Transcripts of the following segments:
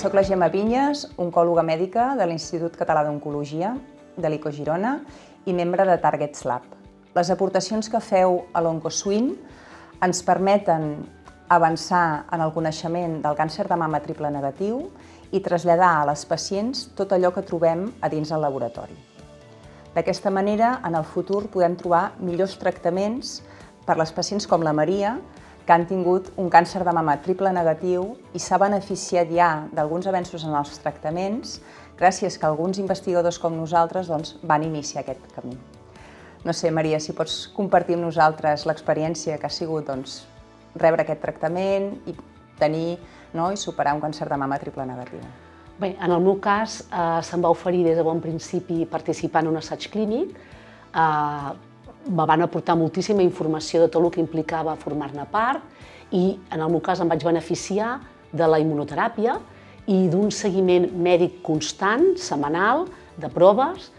Soc la Gemma Vinyes, oncòloga mèdica de l'Institut Català d'Oncologia de l'ICO Girona i membre de Targets Lab. Les aportacions que feu a l'OncoSwim ens permeten avançar en el coneixement del càncer de mama triple negatiu i traslladar a les pacients tot allò que trobem a dins el laboratori. D'aquesta manera, en el futur podem trobar millors tractaments per a les pacients com la Maria, que han tingut un càncer de mama triple negatiu i s'ha beneficiat ja d'alguns avenços en els tractaments gràcies que alguns investigadors com nosaltres van iniciar aquest camí. No sé, Maria, si pots compartir amb nosaltres l'experiència que ha sigut rebre aquest tractament i tenir i superar un càncer de mama triple negatiu. Bé, en el meu cas se'm va oferir des de bon principi participar en un assaig clínic. Me van aportar moltíssima informació de tot el que implicava formar-ne part i en el meu cas em vaig beneficiar de la immunoteràpia i d'un seguiment mèdic constant, setmanal, de proves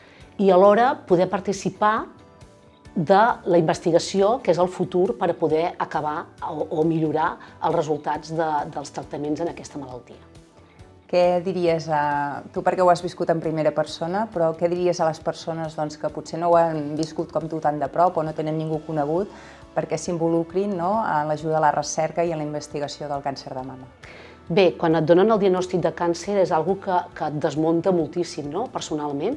i alhora poder participar de la investigació que és el futur per a poder acabar o millorar els resultats dels tractaments en aquesta malaltia. Què diries, tu perquè ho has viscut en primera persona, però què diries a les persones que potser no ho han viscut com tu tan de prop o no tenen ningú conegut perquè s'involucrin en l'ajuda a la recerca i en la investigació del càncer de mama? Bé, quan et donen el diagnòstic de càncer és una cosa que et desmunta moltíssim, personalment,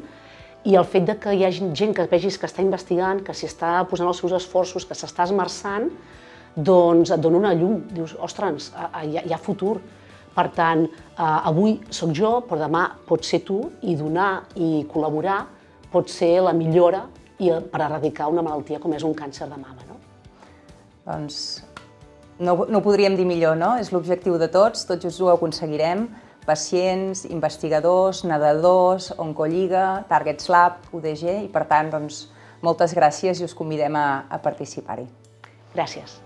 i el fet que hi hagi gent que vegis que està investigant, que s'hi està posant els seus esforços, que s'està esmerçant, doncs et dona una llum. Dius, ostres, hi ha futur. Per tant, avui sóc jo, però demà pots ser tu i donar i col·laborar pot ser la millora per erradicar una malaltia com és un càncer de mama. Doncs no ho podríem dir millor, no? És l'objectiu de tots ho aconseguirem. Pacients, investigadors, nedadors, Oncolliga, Targets Lab, UDG i per tant, moltes gràcies i us convidem a participar-hi. Gràcies.